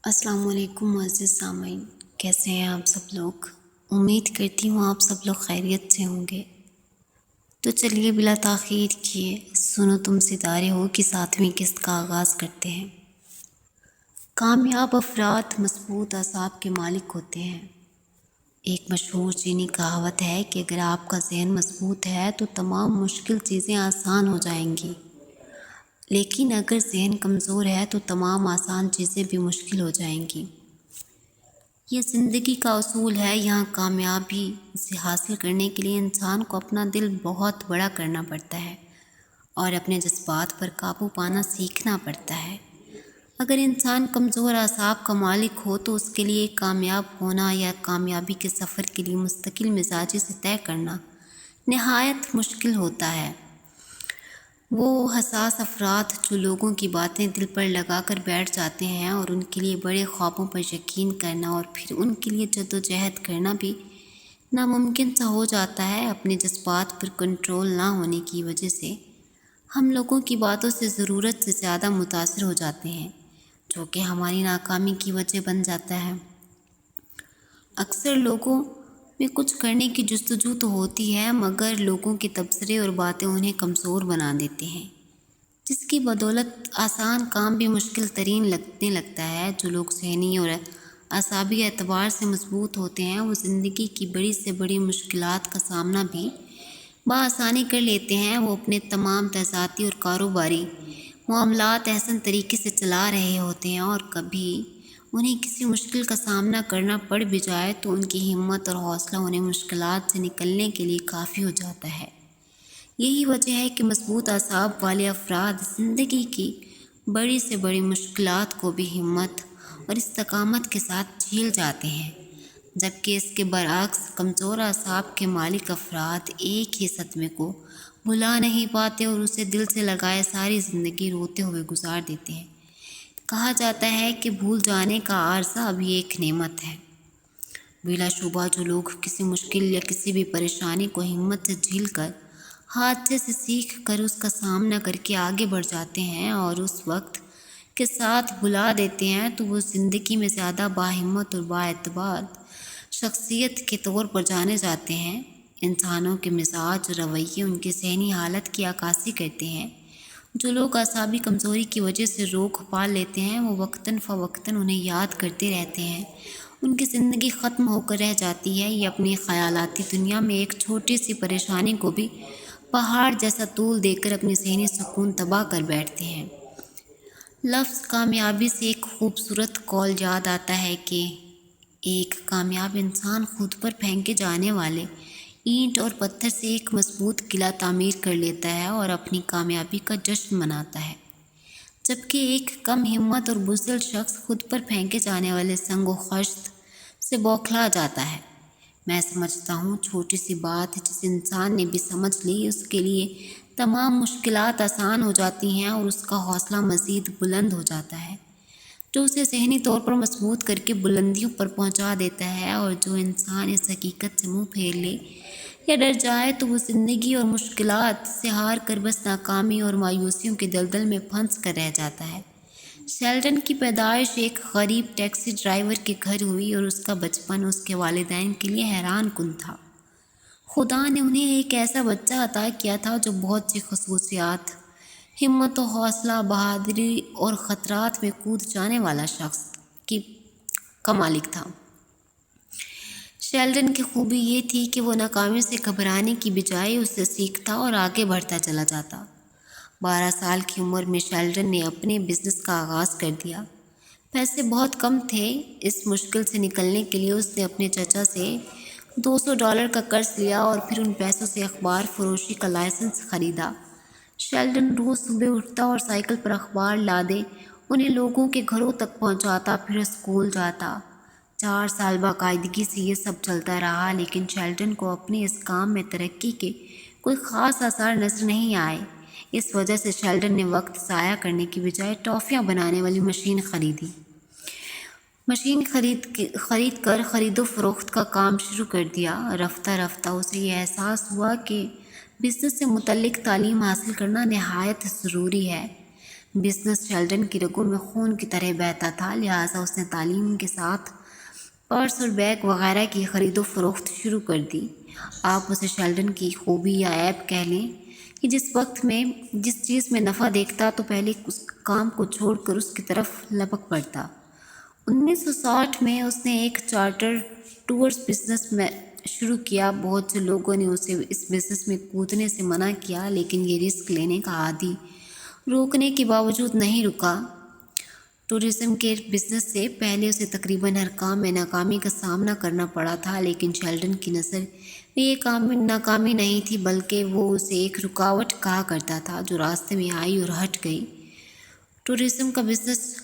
السلام علیکم معزز سامعین، کیسے ہیں آپ سب لوگ؟ امید کرتی ہوں آپ سب لوگ خیریت سے ہوں گے۔ تو چلیے بلا تاخیر کیے سنو تم ستارے ہو کی 7ویں قسط کا آغاز کرتے ہیں۔ کامیاب افراد مضبوط اعصاب کے مالک ہوتے ہیں۔ ایک مشہور چینی کہاوت ہے کہ اگر آپ کا ذہن مضبوط ہے تو تمام مشکل چیزیں آسان ہو جائیں گی، لیکن اگر ذہن کمزور ہے تو تمام آسان چیزیں بھی مشکل ہو جائیں گی۔ یہ زندگی کا اصول ہے۔ یہاں کامیابی سے حاصل کرنے کے لیے انسان کو اپنا دل بہت بڑا کرنا پڑتا ہے اور اپنے جذبات پر قابو پانا سیکھنا پڑتا ہے۔ اگر انسان کمزور اعصاب کا مالک ہو تو اس کے لیے کامیاب ہونا یا کامیابی کے سفر کے لیے مستقل مزاجی سے طے کرنا نہایت مشکل ہوتا ہے۔ وہ حساس افراد جو لوگوں کی باتیں دل پر لگا کر بیٹھ جاتے ہیں اور ان کے لیے بڑے خوابوں پر یقین کرنا اور پھر ان کے لیے جدوجہد کرنا بھی ناممکن سا ہو جاتا ہے، اپنے جذبات پر کنٹرول نہ ہونے کی وجہ سے ہم لوگوں کی باتوں سے ضرورت سے زیادہ متاثر ہو جاتے ہیں، جو کہ ہماری ناکامی کی وجہ بن جاتا ہے۔ اکثر لوگوں میں کچھ کرنے کی جستجو تو ہوتی ہے، مگر لوگوں کے تبصرے اور باتیں انہیں کمزور بنا دیتے ہیں، جس کی بدولت آسان کام بھی مشکل ترین لگنے لگتا ہے۔ جو لوگ ذہنی اور اعصابی اعتبار سے مضبوط ہوتے ہیں وہ زندگی کی بڑی سے بڑی مشکلات کا سامنا بھی بآسانی کر لیتے ہیں۔ وہ اپنے تمام ذاتی اور کاروباری معاملات احسن طریقے سے چلا رہے ہوتے ہیں، اور کبھی انہیں کسی مشکل کا سامنا کرنا پڑ بھی جائے تو ان کی ہمت اور حوصلہ انہیں مشکلات سے نکلنے کے لیے کافی ہو جاتا ہے۔ یہی وجہ ہے کہ مضبوط اعصاب والے افراد زندگی کی بڑی سے بڑی مشکلات کو بھی ہمت اور استقامت کے ساتھ جھیل جاتے ہیں، جبکہ اس کے برعکس کمزور اعصاب کے مالک افراد ایک ہی صدمے کو بھلا نہیں پاتے اور اسے دل سے لگائے ساری زندگی روتے ہوئے گزار دیتے ہیں۔ کہا جاتا ہے کہ بھول جانے کا عارضہ بھی ایک نعمت ہے۔ بلا شبہ جو لوگ کسی مشکل یا کسی بھی پریشانی کو ہمت سے جھیل کر، حادثے سے سیکھ کر اس کا سامنا کر کے آگے بڑھ جاتے ہیں اور اس وقت کے ساتھ بھلا دیتے ہیں، تو وہ زندگی میں زیادہ باہمت اور بااعتبار شخصیت کے طور پر جانے جاتے ہیں۔ انسانوں کے مزاج اور رویے ان کی ذہنی حالت کی عکاسی کرتے ہیں۔ جو لوگ اعصابی کمزوری کی وجہ سے روک پا لیتے ہیں وہ وقتاً فوقتاً انہیں یاد کرتے رہتے ہیں، ان کی زندگی ختم ہو کر رہ جاتی ہے۔ یہ اپنی خیالاتی دنیا میں ایک چھوٹی سی پریشانی کو بھی پہاڑ جیسا طول دے کر اپنی ذہنی سکون تباہ کر بیٹھتے ہیں۔ لفظ کامیابی سے ایک خوبصورت قول یاد آتا ہے کہ ایک کامیاب انسان خود پر پھینکے جانے والے اینٹ اور پتھر سے ایک مضبوط قلعہ تعمیر کر لیتا ہے اور اپنی کامیابی کا جشن مناتا ہے، جبکہ ایک کم ہمت اور بزدل شخص خود پر پھینکے جانے والے سنگ و خشت سے بوکھلا جاتا ہے۔ میں سمجھتا ہوں چھوٹی سی بات جس انسان نے بھی سمجھ لی اس کے لیے تمام مشکلات آسان ہو جاتی ہیں اور اس کا حوصلہ مزید بلند ہو جاتا ہے، جو اسے ذہنی طور پر مضبوط کر کے بلندیوں پر پہنچا دیتا ہے۔ اور جو انسان اس حقیقت سے منہ پھیر لے یا ڈر جائے تو وہ زندگی اور مشکلات سے ہار کر بس ناکامی اور مایوسیوں کے دلدل میں پھنس کر رہ جاتا ہے۔ شیلڈن کی پیدائش ایک غریب ٹیکسی ڈرائیور کے گھر ہوئی اور اس کا بچپن اس کے والدین کے لیے حیران کن تھا۔ خدا نے انہیں ایک ایسا بچہ عطا کیا تھا جو بہت سی خصوصیات، ہمت و حوصلہ، بہادری اور خطرات میں کود جانے والا شخص کا مالک تھا۔ شیلڈن کی خوبی یہ تھی کہ وہ ناکامی سے گھبرانے کی بجائے اس سے سیکھتا اور آگے بڑھتا چلا جاتا۔ 12 سال کی عمر میں شیلڈن نے اپنے بزنس کا آغاز کر دیا۔ پیسے بہت کم تھے۔ اس مشکل سے نکلنے کے لیے اس نے اپنے چچا سے $200 کا قرض لیا اور پھر ان پیسوں سے اخبار فروشی کا لائسنس خریدا۔ شیلڈن روز صبح اٹھتا اور سائیکل پر اخبار لادے انہیں لوگوں کے گھروں تک پہنچاتا، پھر اسکول جاتا۔ 4 سال باقاعدگی سے یہ سب چلتا رہا، لیکن شیلڈن کو اپنے اس کام میں ترقی کے کوئی خاص آثار نظر نہیں آئے۔ اس وجہ سے شیلڈن نے وقت ضائع کرنے کی بجائے ٹافیاں بنانے والی مشین خریدی۔ مشین خرید کر خرید و فروخت کا کام شروع کر دیا۔ رفتہ رفتہ اسے یہ احساس ہوا کہ بزنس سے متعلق تعلیم حاصل کرنا نہایت ضروری ہے۔ بزنس شیلڈن کی رگوں میں خون کی طرح بہتا تھا، لہٰذا اس نے تعلیم کے ساتھ پرس اور بیگ وغیرہ کی خرید و فروخت شروع کر دی۔ آپ اسے شیلڈن کی خوبی یا عیب کہہ لیں کہ جس چیز میں نفع دیکھتا تو پہلے اس کام کو چھوڑ کر اس کی طرف لپک پڑتا۔ 1960 میں اس نے ایک چارٹر ٹورز بزنس میں شروع کیا۔ بہت سے لوگوں نے اسے اس بزنس میں کودنے سے منع کیا، لیکن یہ رسک لینے کا عادی روکنے کے باوجود نہیں رکا۔ ٹورزم کے بزنس سے پہلے اسے تقریباً ہر کام میں ناکامی کا سامنا کرنا پڑا تھا، لیکن شیلڈن کی نظر میں یہ ناکامی نہیں تھی، بلکہ وہ اسے ایک رکاوٹ کہا کرتا تھا جو راستے میں آئی اور ہٹ گئی۔ ٹورزم کا بزنس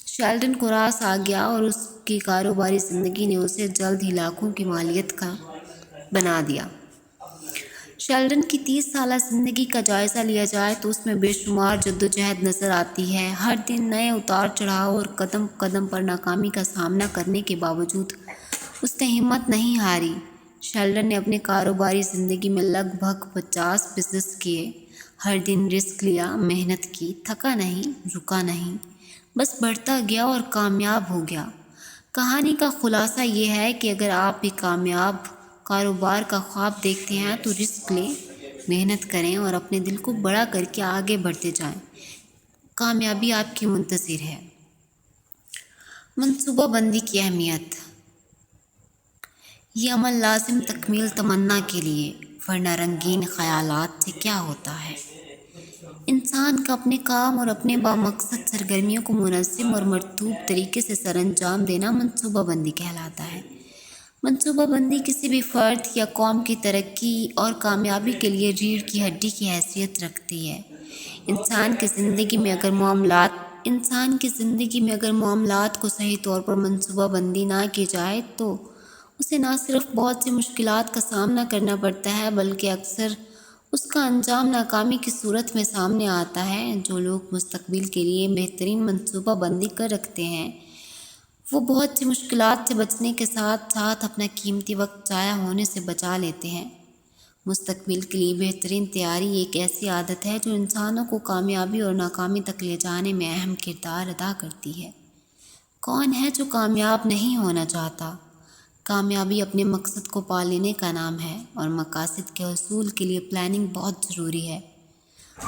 شیلڈن کو راس آ گیا اور اس کی کاروباری زندگی نے اسے جلد ہی لاکھوں کی مالیت کا بنا دیا۔ شیلڈن کی 30 سالہ زندگی کا جائزہ لیا جائے تو اس میں بے شمار جدوجہد نظر آتی ہے۔ ہر دن نئے اتار چڑھاؤ اور قدم قدم پر ناکامی کا سامنا کرنے کے باوجود اس نے ہمت نہیں ہاری۔ شیلڈن نے اپنے کاروباری زندگی میں لگ بھگ 50 بزنس کیے، ہر دن رسک لیا، محنت کی، تھکا نہیں، رکا نہیں، بس بڑھتا گیا اور کامیاب ہو گیا۔ کہانی کا خلاصہ یہ ہے کہ اگر آپ بھی کامیاب کاروبار کا خواب دیکھتے ہیں تو رسک لیں، محنت کریں اور اپنے دل کو بڑا کر کے آگے بڑھتے جائیں۔ کامیابی آپ کی منتظر ہے۔ منصوبہ بندی کی اہمیت۔ یہ عمل لازم تکمیل تمنا کے لیے، ورنہ رنگین خیالات سے کیا ہوتا ہے۔ انسان کا اپنے کام اور اپنے بامقصد سرگرمیوں کو منظم اور مرتوب طریقے سے سر انجام دینا منصوبہ بندی کہلاتا ہے۔ منصوبہ بندی کسی بھی فرد یا قوم کی ترقی اور کامیابی کے لیے ریڑھ کی ہڈی کی حیثیت رکھتی ہے۔ انسان کی زندگی میں اگر معاملات کو صحیح طور پر منصوبہ بندی نہ کی جائے تو اسے نہ صرف بہت سی مشکلات کا سامنا کرنا پڑتا ہے، بلکہ اکثر اس کا انجام ناکامی کی صورت میں سامنے آتا ہے۔ جو لوگ مستقبل کے لیے بہترین منصوبہ بندی کر رکھتے ہیں وہ بہت سی مشکلات سے بچنے کے ساتھ ساتھ اپنا قیمتی وقت ضائع ہونے سے بچا لیتے ہیں۔ مستقبل کے لیے بہترین تیاری ایک ایسی عادت ہے جو انسانوں کو کامیابی اور ناکامی تک لے جانے میں اہم کردار ادا کرتی ہے۔ کون ہے جو کامیاب نہیں ہونا چاہتا؟ کامیابی اپنے مقصد کو پا لینے کا نام ہے، اور مقاصد کے حصول کے لیے پلاننگ بہت ضروری ہے۔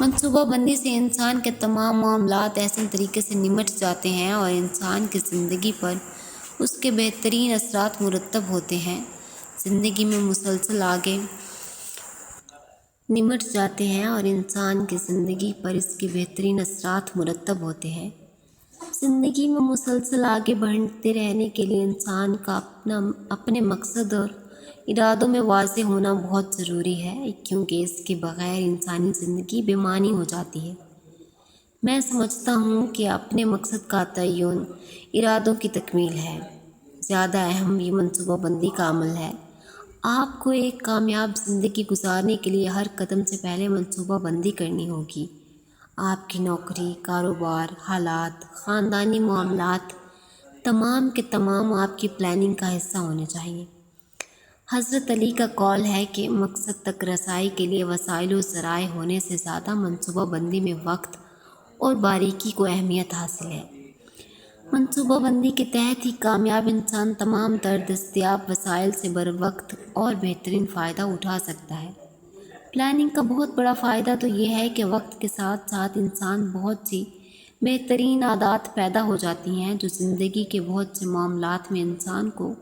منصوبہ بندی سے انسان کے تمام معاملات ایسے طریقے سے نمٹ جاتے ہیں اور انسان کی زندگی پر اس کے بہترین اثرات مرتب ہوتے ہیں۔ زندگی میں مسلسل آگے بڑھتے رہنے کے لیے انسان کا اپنے مقصد اور ارادوں میں واضح ہونا بہت ضروری ہے، کیونکہ اس کے بغیر انسانی زندگی بے معنی ہو جاتی ہے۔ میں سمجھتا ہوں کہ اپنے مقصد کا تعین ارادوں کی تکمیل ہے۔ زیادہ اہم یہ منصوبہ بندی کا عمل ہے۔ آپ کو ایک کامیاب زندگی گزارنے کے لیے ہر قدم سے پہلے منصوبہ بندی کرنی ہوگی۔ آپ کی نوکری، کاروبار، حالات، خاندانی معاملات، تمام کے تمام آپ کی پلاننگ کا حصہ ہونے چاہیے۔ حضرت علی کا قول ہے کہ مقصد تک رسائی کے لیے وسائل و ذرائع ہونے سے زیادہ منصوبہ بندی میں وقت اور باریکی کو اہمیت حاصل ہے۔ منصوبہ بندی کے تحت ہی کامیاب انسان تمام تر دستیاب وسائل سے بروقت اور بہترین فائدہ اٹھا سکتا ہے۔ پلاننگ کا بہت بڑا فائدہ تو یہ ہے کہ وقت کے ساتھ ساتھ انسان بہت سی بہترین عادات پیدا ہو جاتی ہیں جو زندگی کے بہت سے معاملات میں انسان کو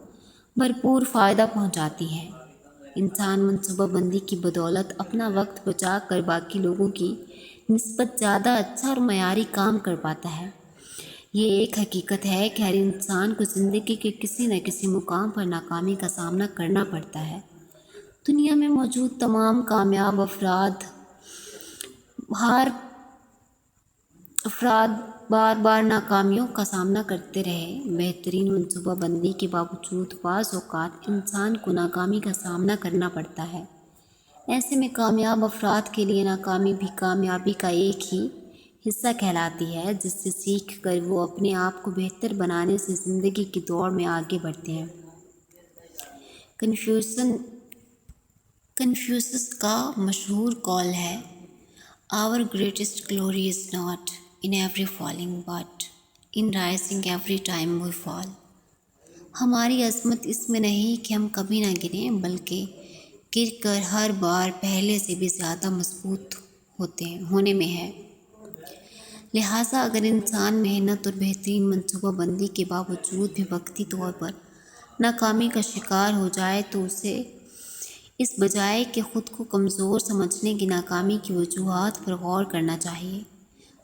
بھرپور فائدہ پہنچاتی ہیں۔ انسان منصوبہ بندی کی بدولت اپنا وقت بچا کر باقی لوگوں کی نسبت زیادہ اچھا اور معیاری کام کر پاتا ہے۔ یہ ایک حقیقت ہے کہ ہر انسان کو زندگی کے کسی نہ کسی مقام پر ناکامی کا سامنا کرنا پڑتا ہے۔ دنیا میں موجود تمام کامیاب افراد بار بار ناکامیوں کا سامنا کرتے رہے۔ بہترین منصوبہ بندی کے باوجود بعض اوقات انسان کو ناکامی کا سامنا کرنا پڑتا ہے۔ ایسے میں کامیاب افراد کے لیے ناکامی بھی کامیابی کا ایک ہی حصہ کہلاتی ہے، جس سے سیکھ کر وہ اپنے آپ کو بہتر بنانے سے زندگی کی دوڑ میں آگے بڑھتے ہیں۔ کنفیوشس کا مشہور قول ہے، "Our greatest glory is not in every falling, but in rising every time we fall. ہماری عظمت اس میں نہیں کہ ہم کبھی نہ گریں، بلکہ گر کر ہر بار پہلے سے بھی زیادہ مضبوط ہونے میں ہے۔ لہٰذا اگر انسان محنت اور بہترین منصوبہ بندی کے باوجود بھی وقتی طور پر ناکامی کا شکار ہو جائے تو اسے اس بجائے کہ خود کو کمزور سمجھنے کی ناکامی کی وجوہات پر غور کرنا چاہیے۔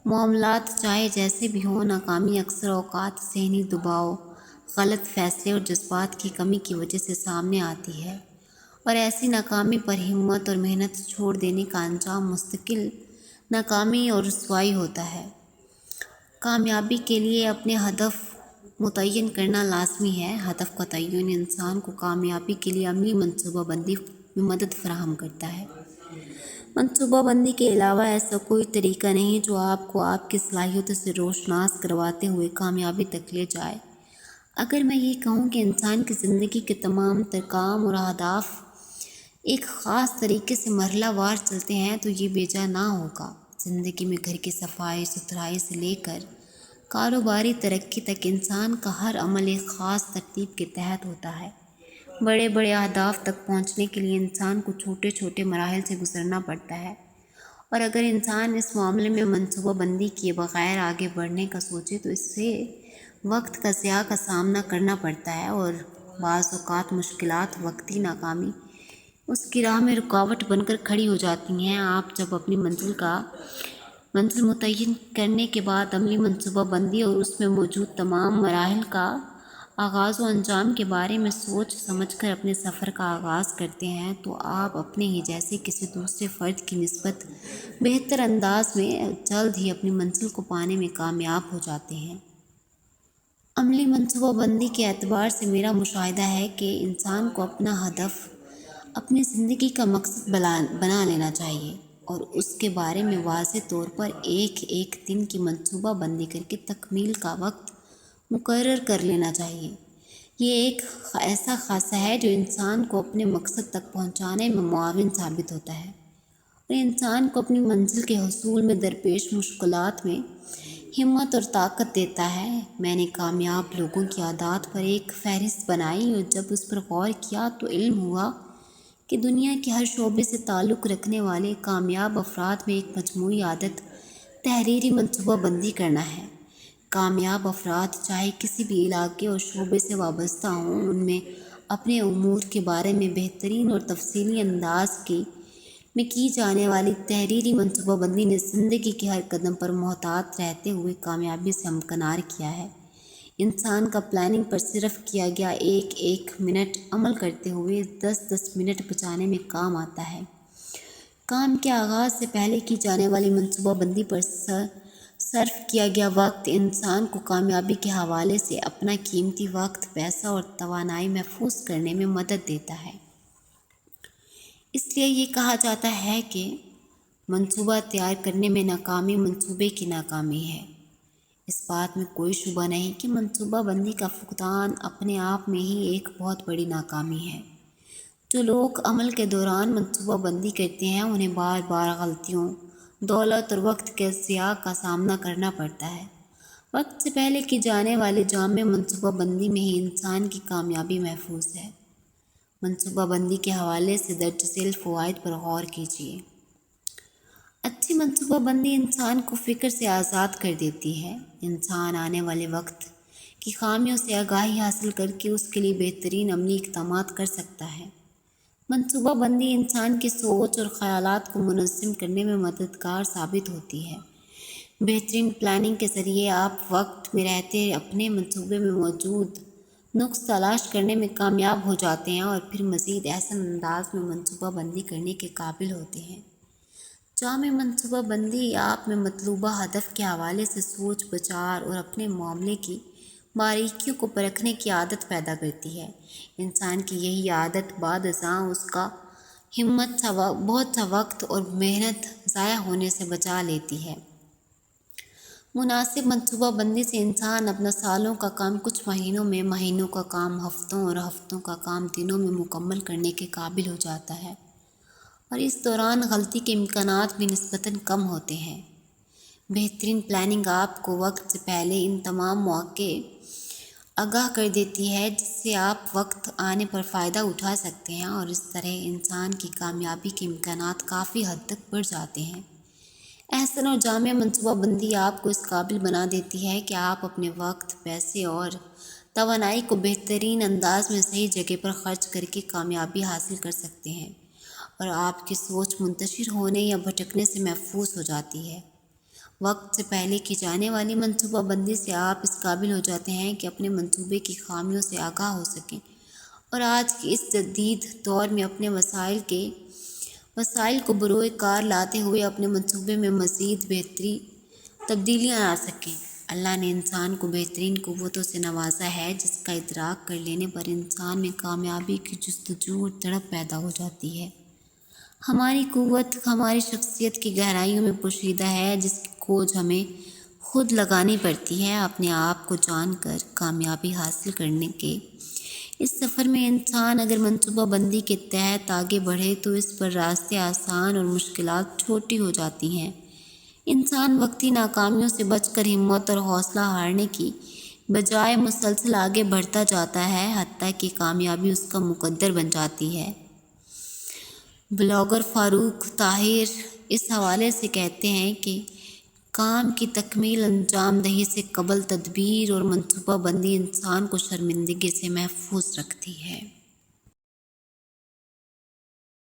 معاملات چاہے جیسے بھی ہوں، ناکامی اکثر اوقات ذہنی دباؤ، غلط فیصلے اور جذبات کی کمی کی وجہ سے سامنے آتی ہے، اور ایسی ناکامی پر ہمت اور محنت چھوڑ دینے کا انجام مستقل ناکامی اور رسوائی ہوتا ہے۔ کامیابی کے لیے اپنے ہدف متعین کرنا لازمی ہے۔ ہدف کا تعین انسان کو کامیابی کے لیے عملی منصوبہ بندی میں مدد فراہم کرتا ہے۔ منصوبہ بندی کے علاوہ ایسا کوئی طریقہ نہیں جو آپ کو آپ کی صلاحیتوں سے روشناس کرواتے ہوئے کامیابی تک لے جائے۔ اگر میں یہ کہوں کہ انسان کی زندگی کے تمام تر کام اور اہداف ایک خاص طریقے سے مرحلہ وار چلتے ہیں تو یہ بیجا نہ ہوگا۔ زندگی میں گھر کی صفائی ستھرائی سے لے کر کاروباری ترقی تک انسان کا ہر عمل ایک خاص ترتیب کے تحت ہوتا ہے۔ بڑے بڑے اہداف تک پہنچنے کے لیے انسان کو چھوٹے چھوٹے مراحل سے گزرنا پڑتا ہے، اور اگر انسان اس معاملے میں منصوبہ بندی کیے بغیر آگے بڑھنے کا سوچے تو اس سے وقت کا ضیاع کا سامنا کرنا پڑتا ہے، اور بعض اوقات مشکلات وقتی ناکامی اس کی راہ میں رکاوٹ بن کر کھڑی ہو جاتی ہیں۔ آپ جب اپنی منزل متعین کرنے کے بعد عملی منصوبہ بندی اور اس میں موجود تمام مراحل کا آغاز و انجام کے بارے میں سوچ سمجھ کر اپنے سفر کا آغاز کرتے ہیں تو آپ اپنے ہی جیسے کسی دوسرے فرد کی نسبت بہتر انداز میں جلد ہی اپنی منزل کو پانے میں کامیاب ہو جاتے ہیں۔ عملی منصوبہ بندی کے اعتبار سے میرا مشاہدہ ہے کہ انسان کو اپنا ہدف اپنی زندگی کا مقصد بنا لینا چاہیے، اور اس کے بارے میں واضح طور پر ایک ایک دن کی منصوبہ بندی کر کے تکمیل کا وقت مقرر کر لینا چاہیے۔ یہ ایک ایسا خاصہ ہے جو انسان کو اپنے مقصد تک پہنچانے میں معاون ثابت ہوتا ہے، اور انسان کو اپنی منزل کے حصول میں درپیش مشکلات میں ہمت اور طاقت دیتا ہے۔ میں نے کامیاب لوگوں کی عادات پر ایک فہرست بنائی، اور جب اس پر غور کیا تو علم ہوا کہ دنیا کے ہر شعبے سے تعلق رکھنے والے کامیاب افراد میں ایک مجموعی عادت تحریری منصوبہ بندی کرنا ہے۔ کامیاب افراد چاہے کسی بھی علاقے اور شعبے سے وابستہ ہوں، ان میں اپنے امور کے بارے میں بہترین اور تفصیلی انداز میں کی جانے والی تحریری منصوبہ بندی نے زندگی کے ہر قدم پر محتاط رہتے ہوئے کامیابی سے ہمکنار کیا ہے۔ انسان کا پلاننگ پر صرف کیا گیا ایک ایک منٹ عمل کرتے ہوئے 10 منٹ بچانے میں کام آتا ہے۔ کام کے آغاز سے پہلے کی جانے والی منصوبہ بندی پر صرف کیا گیا وقت انسان کو کامیابی کے حوالے سے اپنا قیمتی وقت، پیسہ اور توانائی محفوظ کرنے میں مدد دیتا ہے۔ اس لیے یہ کہا جاتا ہے کہ منصوبہ تیار کرنے میں ناکامی منصوبے کی ناکامی ہے۔ اس بات میں کوئی شبہ نہیں کہ منصوبہ بندی کا فقدان اپنے آپ میں ہی ایک بہت بڑی ناکامی ہے۔ جو لوگ عمل کے دوران منصوبہ بندی کرتے ہیں انہیں بار بار غلطیوں، دولت اور وقت کے ضیاع کا سامنا کرنا پڑتا ہے۔ وقت سے پہلے کی جانے والے جامع منصوبہ بندی میں ہی انسان کی کامیابی محفوظ ہے۔ منصوبہ بندی کے حوالے سے درج ذیل فوائد پر غور کیجیے۔ اچھی منصوبہ بندی انسان کو فکر سے آزاد کر دیتی ہے۔ انسان آنے والے وقت کی خامیوں سے آگاہی حاصل کر کے اس کے لیے بہترین عملی اقدامات کر سکتا ہے۔ منصوبہ بندی انسان کی سوچ اور خیالات کو منظم کرنے میں مددگار ثابت ہوتی ہے۔ بہترین پلاننگ کے ذریعے آپ وقت میں رہتے اپنے منصوبے میں موجود نقص تلاش کرنے میں کامیاب ہو جاتے ہیں، اور پھر مزید احسن انداز میں منصوبہ بندی کرنے کے قابل ہوتے ہیں۔ جامع منصوبہ بندی آپ میں مطلوبہ ہدف کے حوالے سے سوچ بچار اور اپنے معاملے کی باریکیوں کو پرکھنے کی عادت پیدا کرتی ہے۔ انسان کی یہی عادت بعد ازاں اس کا بہت سا وقت اور محنت ضائع ہونے سے بچا لیتی ہے۔ مناسب منصوبہ بندی سے انسان اپنا سالوں کا کام کچھ مہینوں میں، مہینوں کا کام ہفتوں اور ہفتوں کا کام دنوں میں مکمل کرنے کے قابل ہو جاتا ہے، اور اس دوران غلطی کے امکانات بھی نسبتاً کم ہوتے ہیں۔ بہترین پلاننگ آپ کو وقت سے پہلے ان تمام مواقع آگاہ کر دیتی ہے، جس سے آپ وقت آنے پر فائدہ اٹھا سکتے ہیں، اور اس طرح انسان کی کامیابی کے امکانات کافی حد تک بڑھ جاتے ہیں۔ احسن اور جامع منصوبہ بندی آپ کو اس قابل بنا دیتی ہے کہ آپ اپنے وقت، پیسے اور توانائی کو بہترین انداز میں صحیح جگہ پر خرچ کر کے کامیابی حاصل کر سکتے ہیں، اور آپ کی سوچ منتشر ہونے یا بھٹکنے سے محفوظ ہو جاتی ہے۔ وقت سے پہلے کی جانے والی منصوبہ بندی سے آپ اس قابل ہو جاتے ہیں کہ اپنے منصوبے کی خامیوں سے آگاہ ہو سکیں، اور آج کے اس جدید دور میں اپنے وسائل کو بروئے کار لاتے ہوئے اپنے منصوبے میں مزید تبدیلیاں لا سکیں۔ اللہ نے انسان کو بہترین قوتوں سے نوازا ہے، جس کا ادراک کر لینے پر انسان میں کامیابی کی جستجو اور تڑپ پیدا ہو جاتی ہے۔ ہماری قوت ہماری شخصیت کی گہرائیوں میں پوشیدہ ہے، جس کی کھوج ہمیں خود لگانی پڑتی ہے۔ اپنے آپ کو جان کر کامیابی حاصل کرنے کے اس سفر میں انسان اگر منصوبہ بندی کے تحت آگے بڑھے تو اس پر راستے آسان اور مشکلات چھوٹی ہو جاتی ہیں۔ انسان وقتی ناکامیوں سے بچ کر ہمت اور حوصلہ ہارنے کی بجائے مسلسل آگے بڑھتا جاتا ہے، حتیٰ کہ کامیابی اس کا مقدر بن جاتی ہے۔ بلاگر فاروق طاہر اس حوالے سے کہتے ہیں کہ کام کی تکمیل انجام دہی سے قبل تدبیر اور منصوبہ بندی انسان کو شرمندگی سے محفوظ رکھتی ہے۔